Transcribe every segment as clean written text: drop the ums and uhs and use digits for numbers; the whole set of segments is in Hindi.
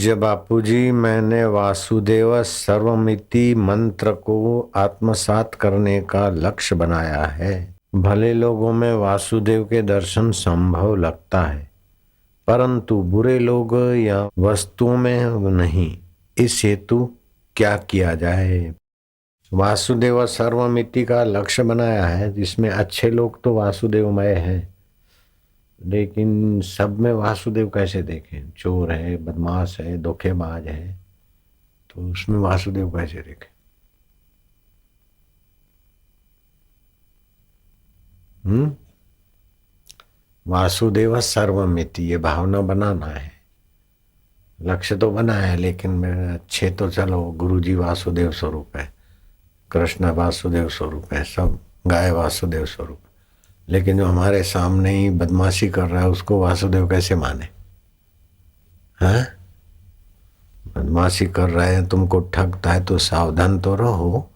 पूज्य बापूजी, मैंने वासुदेव सर्वमिति मंत्र को आत्मसात करने का लक्ष्य बनाया है। भले लोगों में वासुदेव के दर्शन संभव लगता है, परंतु बुरे लोग या वस्तुओं में नहीं। इस हेतु क्या किया जाए? वासुदेव सर्वमिति का लक्ष्य बनाया है, जिसमें अच्छे लोग तो वासुदेवमय है, लेकिन सब में वासुदेव कैसे देखें? चोर है, बदमाश है, धोखेबाज है, तो उसमें वासुदेव कैसे देखें? वासुदेव सर्वमिति, ये भावना बनाना है। लक्ष्य तो बना है, लेकिन मेरे अच्छे तो चलो गुरुजी वासुदेव स्वरूप है, कृष्ण वासुदेव स्वरूप है, सब गाय वासुदेव स्वरूप, लेकिन जो हमारे सामने ही बदमाशी कर रहा है उसको वासुदेव कैसे माने? हैं? बदमाशी कर रहे हैं, तुमको ठगता है तो सावधान तो रहो।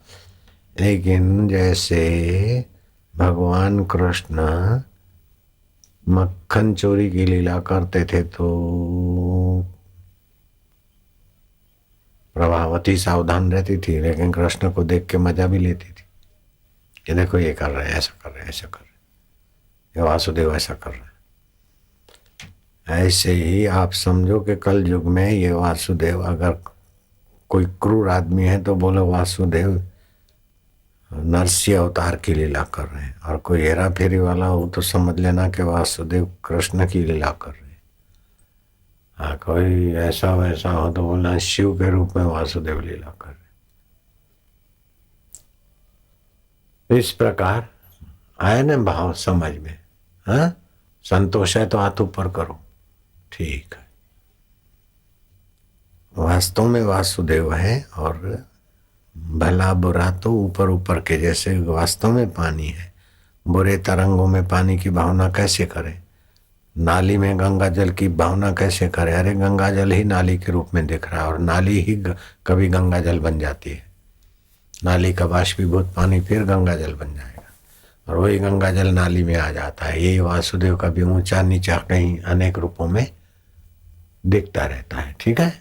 लेकिन जैसे भगवान कृष्ण मक्खन चोरी की लीला करते थे तो प्रभावती सावधान रहती थी, लेकिन कृष्ण को देख के मजा भी लेती थी कि देखो ये कर रहे हैं, ऐसा कर रहे हैं, ऐसा कर रहे हैं, ये वासुदेव ऐसा कर रहे हैं। ऐसे ही आप समझो कि कल युग में ये वासुदेव, अगर कोई क्रूर आदमी है तो बोलो वासुदेव नरसिंह अवतार की लीला कर रहे हैं, और कोई हेरा फेरी वाला हो तो समझ लेना कि वासुदेव कृष्ण की लीला कर रहे हैं। हाँ, कोई ऐसा वैसा हो तो बोलना शिव के रूप में वासुदेव लीला कर रहे। इस प्रकार आए ना भाव समझ में? हाँ, संतोष है तो हाथ ऊपर करो, ठीक है। वास्तव में वासुदेव है, और भला बुरा तो ऊपर ऊपर के जैसे वास्तव में पानी है। बुरे तरंगों में पानी की भावना कैसे करें? नाली में गंगा जल की भावना कैसे करें? अरे गंगा जल ही नाली के रूप में दिख रहा है, और नाली ही कभी गंगा जल बन जाती है। नाली का बाष्पीभूत पानी फिर गंगा जल बन जाएगा, और वही गंगा जल नाली में आ जाता है। यही वासुदेव का भी ऊंचा नीचा कहीं अनेक रूपों में दिखता रहता है। ठीक है,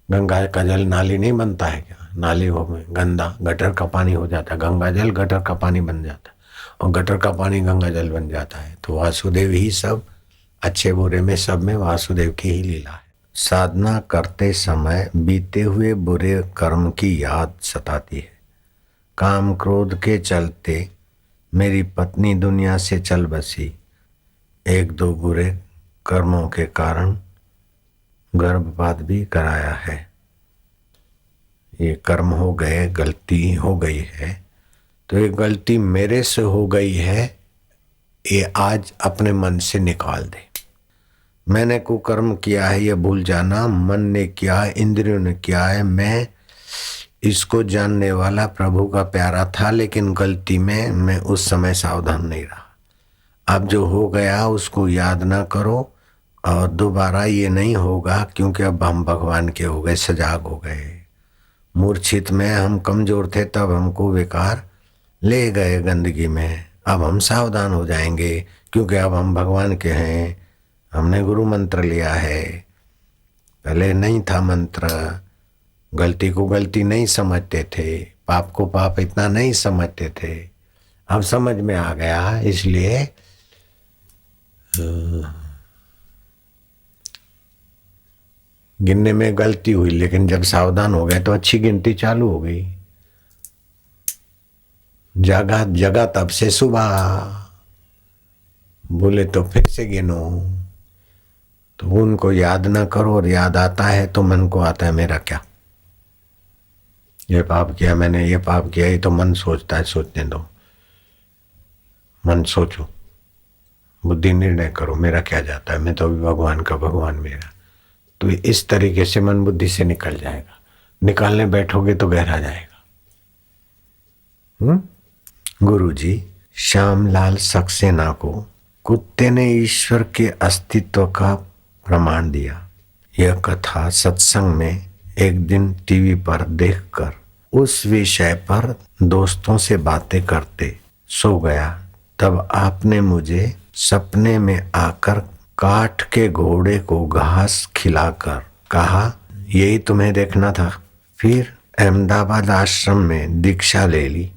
गंगा का जल नाली नहीं बनता है क्या? नाली हो में गंदा गटर का पानी हो जाता है, गंगा जल गटर का पानी बन जाता है, और गटर का पानी गंगा जल बन जाता है। तो वासुदेव ही सब, अच्छे बुरे में सब में वासुदेव की ही लीला है। साधना करते समय बीते हुए बुरे कर्म की याद सताती है। काम क्रोध के चलते मेरी पत्नी दुनिया से चल बसी। एक दो बुरे कर्मों के कारण गर्भपात भी कराया है। ये कर्म हो गए, गलती हो गई है, तो ये गलती मेरे से हो गई है, ये आज अपने मन से निकाल दे। मैंने कुकर्म किया है ये भूल जाना, मन ने किया है, इंद्रियों ने किया है। मैं इसको जानने वाला प्रभु का प्यारा था, लेकिन गलती में मैं उस समय सावधान नहीं रहा। अब जो हो गया उसको याद ना करो, और दोबारा ये नहीं होगा, क्योंकि अब हम भगवान के हो गए, सजाग हो गए। मूर्छित में हम कमजोर थे, तब हमको विकार ले गए गंदगी में। अब हम सावधान हो जाएंगे, क्योंकि अब हम भगवान के हैं, हमने गुरु मंत्र लिया है। पहले नहीं था मंत्र, गलती को गलती नहीं समझते थे, पाप को पाप इतना नहीं समझते थे। अब समझ में आ गया, इसलिए गिनने में गलती हुई, लेकिन जब सावधान हो गए तो अच्छी गिनती चालू हो गई। जागा जगा तब से सुबह, बोले तो फिर से गिनो। तो उनको याद ना करो, और याद आता है तो मन को आता है मेरा क्या, ये पाप किया मैंने, ये पाप किया, ये तो मन सोचता है, सोचने दो। मन सोचो, बुद्धि निर्णय करो, मेरा क्या जाता है, मैं तो अभी भगवान का, भगवान मेरा। तो इस तरीके से मन बुद्धि से निकल जाएगा। निकालने बैठोगे तो गहरा जाएगा। गुरुजी श्यामलाल सक्सेना को कुत्ते ने ईश्वर के अस्तित्व का प्रमाण दिया। यह कथा सत्संग में एक दिन टीवी पर देखकर उस विषय पर दोस्तों से बातें करते सो गया। तब आपने मुझे सपने में आकर काठ के घोड़े को घास खिलाकर कहा, यही तुम्हें देखना था। फिर अहमदाबाद आश्रम में दीक्षा ले ली।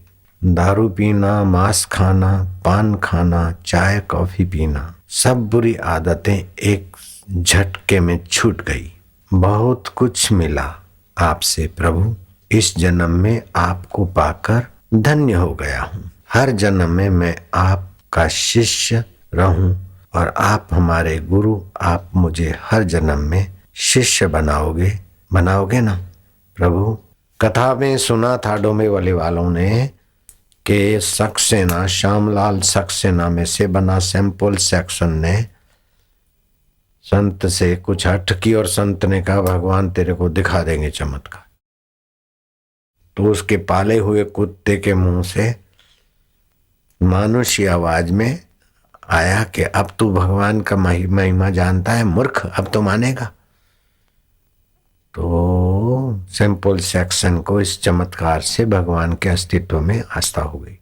दारू पीना, मांस खाना, पान खाना, चाय कॉफी पीना, सब बुरी आदतें एक झटके में छूट गई। बहुत कुछ मिला आपसे प्रभु। इस जन्म में आपको पाकर धन्य हो गया हूँ। हर जन्म में मैं आपका शिष्य रहूं और आप हमारे गुरु। आप मुझे हर जन्म में शिष्य बनाओगे ना प्रभु। कथा में सुना था डोंबिवली वालों ने कि सक्सेना, श्यामलाल सक्सेना में से बना सैंपल सेक्शन ने संत से कुछ हठ की और संत ने कहा भगवान तेरे को दिखा देंगे चमत्कार। तो उसके पाले हुए कुत्ते के मुंह से मानुषी आवाज में आया कि अब तू भगवान का महिमा जानता है मूर्ख, अब तो मानेगा। तो सैंपल सेक्शन को इस चमत्कार से भगवान के अस्तित्व में आस्था हो गई।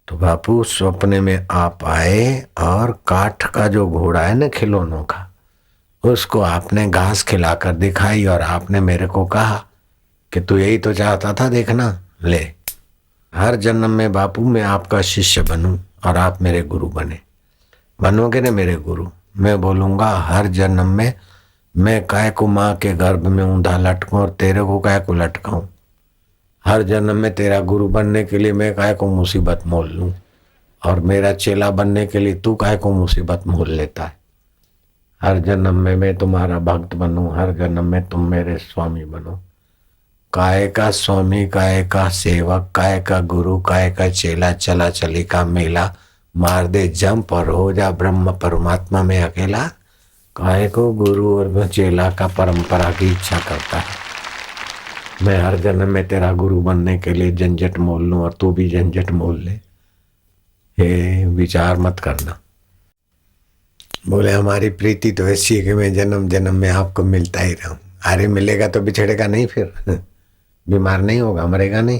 तो बापू सपने में आप आए और काठ का जो घोड़ा है ना खिलौनों का, उसको आपने घास खिलाकर दिखाई और आपने मेरे को कहा कि तू यही तो चाहता था देखना, ले हर जन्म में बापू मैं आपका शिष्य बनूं और आप मेरे गुरु बनोगे ना मेरे गुरु। मैं बोलूंगा हर जन्म में मैं काय को माँ के गर्भ में ऊंधा लटकूं और तेरे को काय को लटकाऊं। हर जन्म में तेरा गुरु बनने के लिए मैं काय को मुसीबत मोल लूं और मेरा चेला बनने के लिए तू काय को मुसीबत मोल लेता है। हर जन्म में मैं तुम्हारा भक्त बनूं, हर जन्म में तुम मेरे स्वामी बनो। काय का स्वामी, काय का सेवक, काय का गुरु, काय का चेला, चला चली का मेला, मार दे जंप और हो जा ब्रह्म परमात्मा में अकेला। काय को गुरु और चेला का परंपरा की इच्छा करता है। मैं हर जन्म में तेरा गुरु बनने के लिए झंझट मोल लूं और तू भी झंझट मोल ले। ये विचार मत करना। बोले हमारी प्रीति तो ऐसी है कि मैं जन्म जन्म में आपको मिलता ही रहूं। अरे मिलेगा तो बिछड़ेगा नहीं, फिर बीमार नहीं होगा, मरेगा नहीं,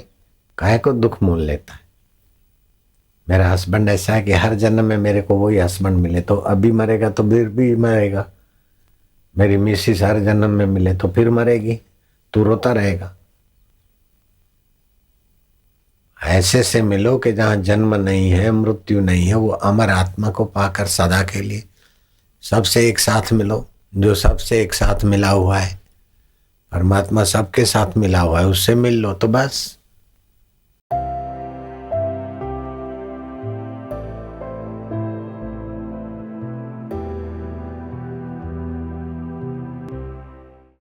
काहे को दुख मोल लेता है। मेरा हस्बैंड ऐसा है कि हर जन्म में मेरे को वही हस्बैंड मिले तो अभी मरेगा तो फिर भी मरेगा। मेरी मिसिस हर जन्म में मिले तो फिर मरेगी, तू रोता रहेगा। ऐसे से मिलो कि जहां जन्म नहीं है, मृत्यु नहीं है, वो अमर आत्मा को पाकर सदा के लिए सबसे एक साथ मिलो। जो सबसे एक साथ मिला हुआ है, परमात्मा सबके साथ मिला हुआ है, उससे मिल लो तो बस।